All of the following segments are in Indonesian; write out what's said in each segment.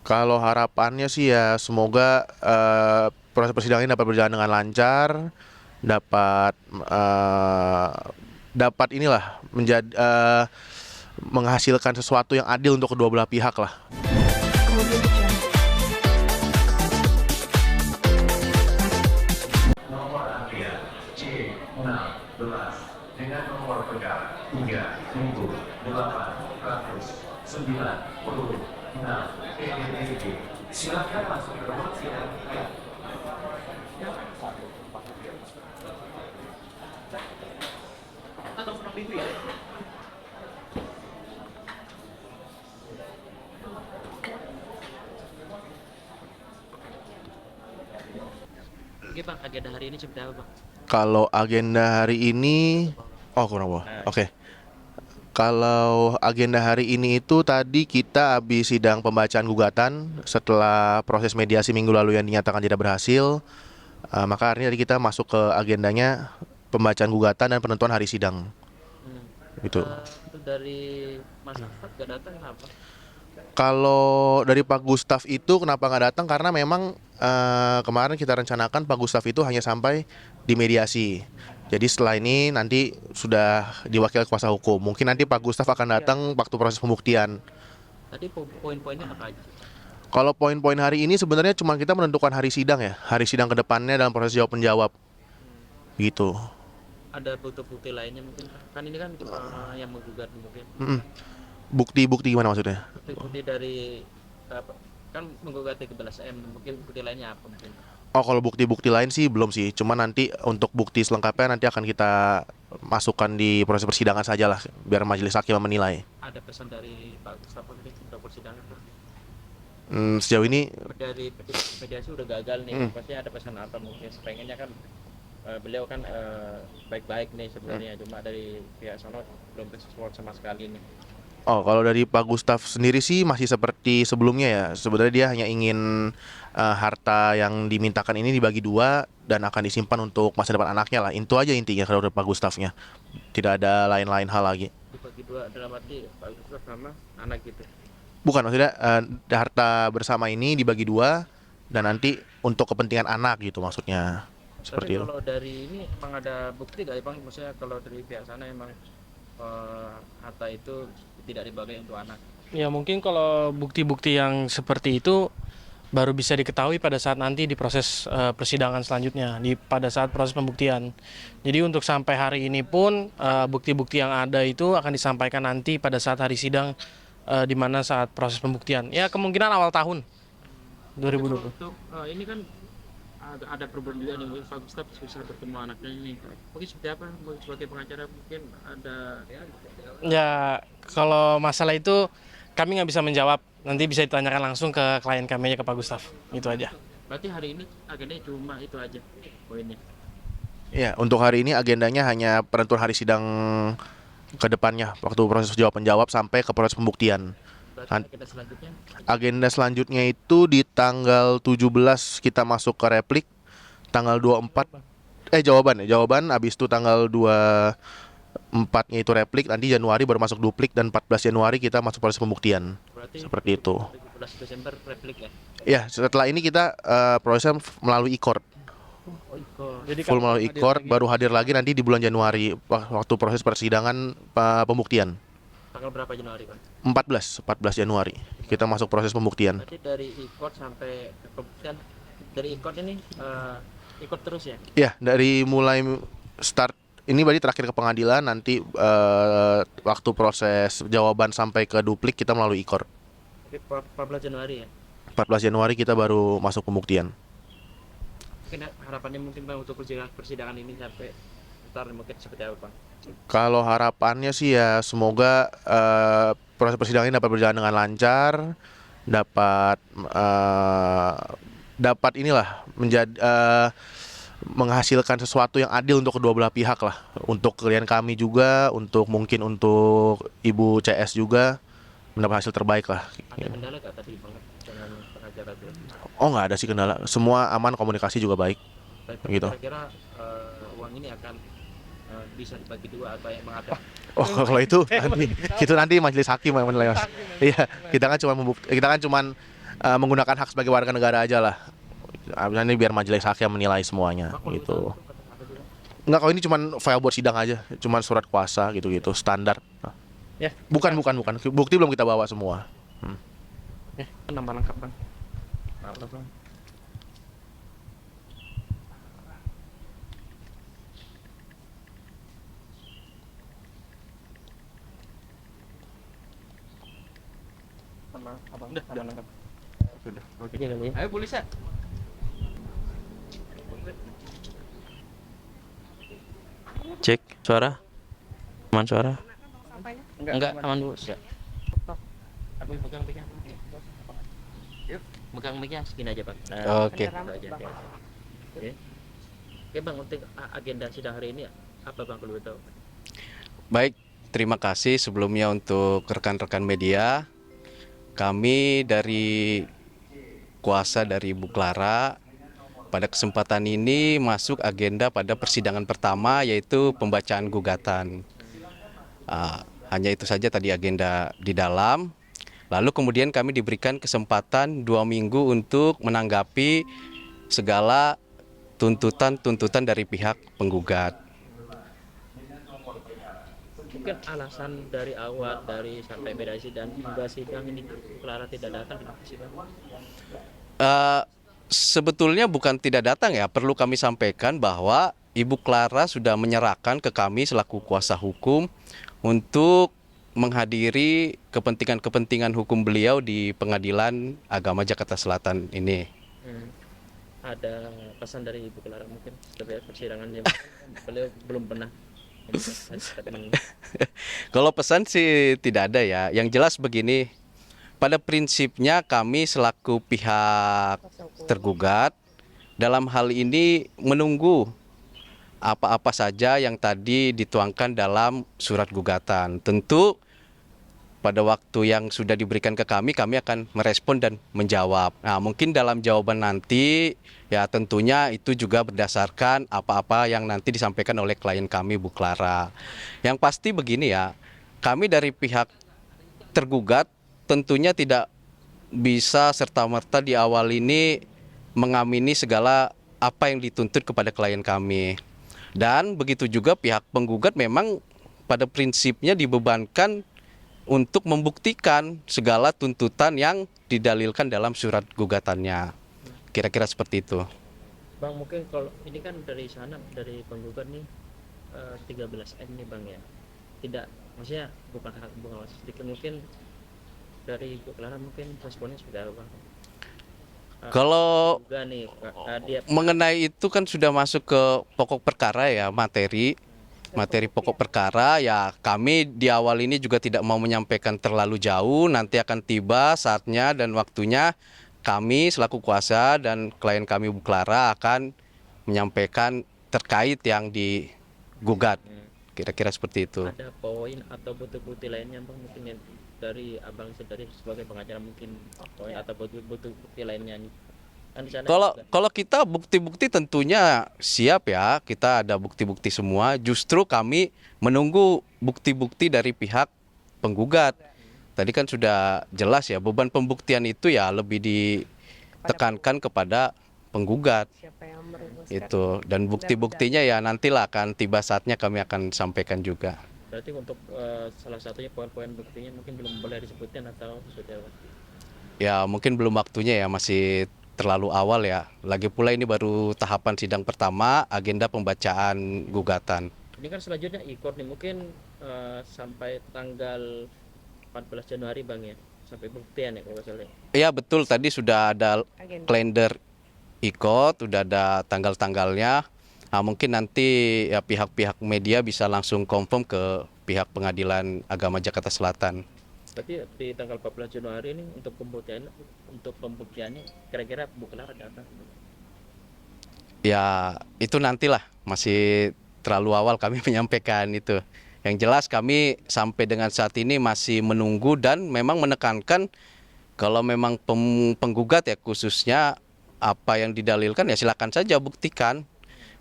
Kalau harapannya sih ya semoga proses persidangan ini dapat berjalan dengan lancar, dapat eh, dapat inilah menjadi menghasilkan sesuatu yang adil untuk kedua belah pihak lah. Nomor antrian C16 dengan nomor pegang 3.896 PDDG. Silakan masuk ke ruang sidang. Atau seperti itu ya? Oke bang, agenda hari ini seperti apa bang? Kalau agenda hari ini, oh kurang bawah. Oke. Kalau agenda hari ini itu tadi kita habis sidang pembacaan gugatan setelah proses mediasi minggu lalu yang dinyatakan tidak berhasil. Maka hari ini tadi kita masuk ke agendanya pembacaan gugatan dan penentuan hari sidang. Itu. Itu dari Mas Ahmad gak datang kenapa? Kalau dari Pak Gustaf itu kenapa nggak datang? Karena memang kemarin kita rencanakan Pak Gustaf itu hanya sampai di mediasi. Jadi setelah ini nanti sudah diwakili kuasa hukum. Mungkin nanti Pak Gustaf akan datang waktu proses pembuktian. Tadi poin-poinnya apa aja? Kalau poin-poin hari ini sebenarnya cuma kita menentukan hari sidang ya. Hari sidang ke depannya dalam proses jawab menjawab. Gitu. Ada bukti-bukti lainnya mungkin? Kan ini kan yang menggugat mungkin. Mm-mm. Bukti-bukti gimana maksudnya? Bukti-bukti dari apa? Kan menggugat 13M, mungkin bukti lainnya apa mungkin? Oh, kalau bukti-bukti lain sih belum sih. Cuma nanti untuk bukti selengkapnya nanti akan kita masukkan di proses persidangan saja lah, biar majelis hakim yang menilai. Ada pesan dari Pak Gustavo ini untuk persidangan Pak? Sejauh ini Dari mediasi udah gagal nih, pasti ada pesan apa mungkin? Pengennya kan beliau kan baik-baik nih sebenarnya, cuma dari pihak sono belum support sama sekali nih. Oh, kalau dari Pak Gustaf sendiri sih masih seperti sebelumnya ya. Sebenarnya dia hanya ingin harta yang dimintakan ini dibagi dua dan akan disimpan untuk masa depan anaknya lah. Itu aja intinya kalau dari Pak Gustafnya. Tidak ada lain-lain hal lagi. Dibagi dua dalam arti Pak Gustaf sama anak gitu. Bukan, maksudnya harta bersama ini dibagi dua dan nanti untuk kepentingan anak gitu maksudnya. Tapi Seperti itu. kalau dari ini emang ada bukti gak ya Bang? Maksudnya kalau dari pihak sana emang harta itu tidak dibagi untuk anak. Ya mungkin kalau bukti-bukti yang seperti itu baru bisa diketahui pada saat nanti di proses persidangan selanjutnya, pada saat proses pembuktian. Jadi untuk sampai hari ini pun bukti-bukti yang ada itu akan disampaikan nanti pada saat hari sidang, di mana saat proses pembuktian. Ya kemungkinan awal tahun 2020. Untuk ini kan ada problem juga nih, mungkin Pak Gustaf susah bertemu anaknya ini. Mungkin seperti apa? Mungkin sebagai pengacara mungkin ada. Ya kalau masalah itu kami nggak bisa menjawab. Nanti bisa ditanyakan langsung ke klien kami aja, ke Pak Gustaf. Itu aja. Berarti hari ini agendanya cuma itu aja poinnya. Ya, untuk hari ini agendanya hanya penentuan hari sidang ke depannya waktu proses jawab menjawab sampai ke proses pembuktian. Berarti agenda selanjutnya Agenda selanjutnya itu di tanggal 17 kita masuk ke replik, tanggal 24 jawaban habis itu tanggal 24-nya itu replik, nanti Januari baru masuk duplik dan 14 Januari kita masuk proses pembuktian. berarti Seperti itu. 17 Desember replik ya. Ya, setelah ini kita prosesnya melalui e-court. Oh, Iko. Jadi Full kalau melalui hadir e-court lagi- baru hadir lagi nanti di bulan Januari waktu proses persidangan pembuktian. Tanggal berapa Januari Pak? 14 Januari kita masuk proses pembuktian. Berarti dari ikut sampai ke pembuktian, dari ikut ini ikut terus ya. Ya, dari mulai start ini berarti terakhir ke pengadilan, nanti waktu proses jawaban sampai ke duplik kita melalui e-court. Tapi 14 Januari ya. 14 Januari kita baru masuk pembuktian. Mungkin harapannya mungkin Bang untuk persidangan ini sampai ntar mungkin seperti apa Bang? Kalau harapannya sih ya semoga proses persidangan ini dapat berjalan dengan lancar, dapat dapat inilah menjadi menghasilkan sesuatu yang adil untuk kedua belah pihak lah, untuk klien kami juga, untuk mungkin untuk Ibu CS juga mendapat hasil terbaik lah. Ada kendala gak tadi Bang dengan pengacara itu? Oh, nggak ada sih kendala, semua aman, komunikasi juga baik. Tapi Gitu. kira-kira uang ini akan bisa dibagi dua atau emang ada? Oh, kalau itu nanti majelis hakim yang menilai, Mas. Iya, kita kan cuma menggunakan hak sebagai warga negara aja lah. Ini biar majelis hakim menilai semuanya gitu. Enggak, kalau ini cuman file buat sidang aja, cuman surat kuasa gitu-gitu standar. Ya, Bukan. Bukti belum kita bawa semua. ya, nambah lengkap bang. Maaf bang. Sama abang udah lengkap. Sudah. Oke kali ya. Ayo polisi. Cek suara. Aman suara? Enggak, aman dulu. Enggak. Apa yang pegang? Yuk, pegang mic-nya segini aja, Bang. Nah, Oke. gitu aja. Oke. Oke, Bang, untuk agenda sidang hari ini apa, Bang, kalau boleh tahu? Baik, terima kasih sebelumnya untuk rekan-rekan media. Kami dari kuasa dari Ibu Clara pada kesempatan ini masuk agenda pada persidangan pertama yaitu pembacaan gugatan. Hanya itu saja tadi agenda di dalam. Lalu kemudian kami diberikan kesempatan 2 minggu untuk menanggapi segala tuntutan-tuntutan dari pihak penggugat. Mungkin alasan dari awal dari sampai mediasi dan hingga sidang ini Clara tidak datang kenapa sih, Bang? Sebetulnya bukan tidak datang ya, perlu kami sampaikan bahwa Ibu Clara sudah menyerahkan ke kami selaku kuasa hukum untuk menghadiri kepentingan-kepentingan hukum beliau di Pengadilan Agama Jakarta Selatan ini. Ada pesan dari Ibu Clara mungkin terkait persidangannya. Beliau belum pernah memberikan statement. Kalau pesan sih tidak ada ya, yang jelas begini, pada prinsipnya kami selaku pihak tergugat dalam hal ini menunggu apa-apa saja yang tadi dituangkan dalam surat gugatan. Tentu pada waktu yang sudah diberikan ke kami akan merespon dan menjawab. Nah, mungkin dalam jawaban nanti ya tentunya itu juga berdasarkan apa-apa yang nanti disampaikan oleh klien kami Bu Clara. Yang pasti begini ya, kami dari pihak tergugat tentunya tidak bisa serta-merta di awal ini mengamini segala apa yang dituntut kepada klien kami. Dan begitu juga pihak penggugat memang pada prinsipnya dibebankan untuk membuktikan segala tuntutan yang didalilkan dalam surat gugatannya. Kira-kira seperti itu. Bang, mungkin kalau ini kan dari sana dari penggugat nih 13M nih, Bang ya. Tidak, maksudnya bukan sedikit mungkin dari Ibu Clara mungkin responnya sudah apa, Bang? Kalau Juga nih dia mengenai itu kan sudah masuk ke pokok perkara ya, materi pokok perkara ya, kami di awal ini juga tidak mau menyampaikan terlalu jauh, nanti akan tiba saatnya dan waktunya kami selaku kuasa dan klien kami Bu Clara akan menyampaikan terkait yang digugat. Kira-kira seperti itu. ada poin atau bukti-bukti lainnya, Bang, mungkin yang dari Abang sendiri sebagai pengacara mungkin poin atau bukti-bukti lainnya nih. Kan di sana juga. Kalau kita bukti-bukti tentunya siap ya, kita ada bukti-bukti semua. Justru kami menunggu bukti-bukti dari pihak penggugat. Tadi kan sudah jelas ya, beban pembuktian itu ya lebih ditekankan kepada penggugat. Siapa yang merumuskan Itu dan bukti-buktinya ya nantilah akan tiba saatnya kami akan sampaikan juga. Berarti untuk salah satunya poin-poin buktinya mungkin belum boleh disebutkan atau sudah, Bang? Ya mungkin belum waktunya ya, masih terlalu awal ya. Lagi pula ini baru tahapan sidang pertama, agenda pembacaan gugatan. Ini kan selanjutnya ikut nih mungkin sampai tanggal 14 Januari, Bang ya. Sampai buktian ya kalau nggak salah. Iya betul, tadi sudah ada agenda? kalender ikut, udah ada tanggal-tanggalnya. Nah, mungkin nanti ya pihak-pihak media bisa langsung confirm ke pihak Pengadilan Agama Jakarta Selatan. Berarti di tanggal 14 Januari ini untuk pembuktiannya kira-kira Bu Clara datang. Ya itu nantilah, masih terlalu awal kami menyampaikan itu. Yang jelas kami sampai dengan saat ini masih menunggu dan memang menekankan kalau memang penggugat ya khususnya apa yang didalilkan ya silakan saja buktikan.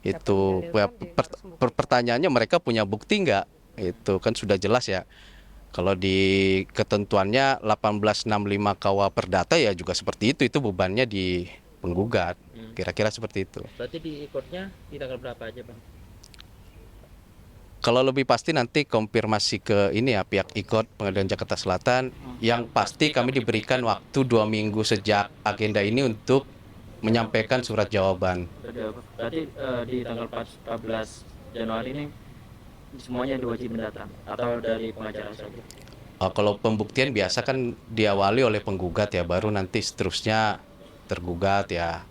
Itu Siapa yang mendalilkan, dia harus membuktikan. pertanyaannya mereka punya bukti nggak? Itu kan sudah jelas ya. Kalau di ketentuannya 1865 KUA Perdata ya juga seperti itu bebannya di penggugat. Kira-kira seperti itu. Berarti di ikutnya di tanggal berapa aja bang? Kalau lebih pasti nanti konfirmasi ke ini ya pihak IKOT Pengadilan Jakarta Selatan. Yang pasti kami diberikan waktu 2 minggu sejak agenda ini untuk menyampaikan surat jawaban. Berarti di tanggal 14 Januari ini semuanya diwajib mendatang atau dari pengacara saja? Kalau pembuktian biasa kan diawali oleh penggugat ya, baru nanti seterusnya tergugat ya.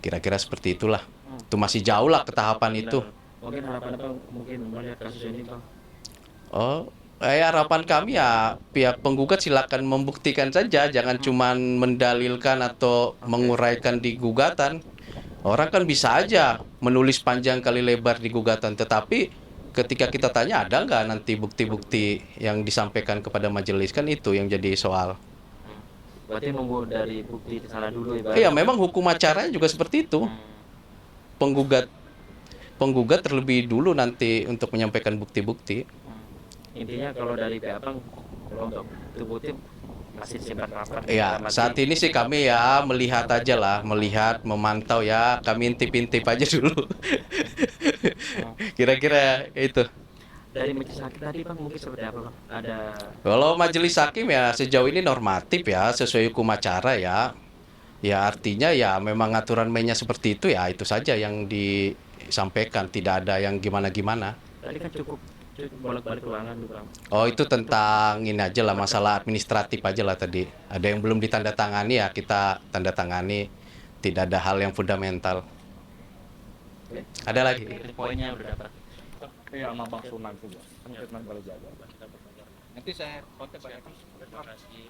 Kira-kira seperti itulah. Itu masih jauh lah ke tahapan itu. Mungkin harapan apa mungkin melihat kasus ini bang? Harapan kami ya pihak penggugat silakan membuktikan saja, jangan cuman mendalilkan atau menguraikan di gugatan. Orang kan bisa aja menulis panjang kali lebar di gugatan, tetapi ketika kita tanya ada nggak nanti bukti-bukti yang disampaikan kepada majelis, kan itu yang jadi soal. Berarti nunggu dari bukti kesalahan dulu ya bang? Iya, memang hukum acaranya juga seperti itu. Penggugat terlebih dulu nanti untuk menyampaikan bukti-bukti. Intinya kalau dari pihak bang, kalau untuk itu bukti masih simpan rapat. Ya, saat ini sih kami ya melihat aja lah, memantau ya, kami intip-intip aja dulu. Kira-kira itu. Dari majelis hakim tadi bang mungkin seperti apa bang? Ada Kalau majelis hakim ya sejauh ini normatif ya, sesuai hukum acara ya. Ya artinya ya memang aturan mainnya seperti itu ya, itu saja yang disampaikan, tidak ada yang gimana-gimana. tadi kan cukup bolak-balik ruangan tuh bang. Oh itu tentang ini aja lah, masalah administratif aja lah tadi. Ada yang belum ditandatangani ya kita tanda tangani, tidak ada hal yang fundamental. Ada lagi? Poinnya udah dapat. Iya, sama Bang Sunan juga. Sunan Kalijaga. Nanti saya kontak Pak. Terima kasih.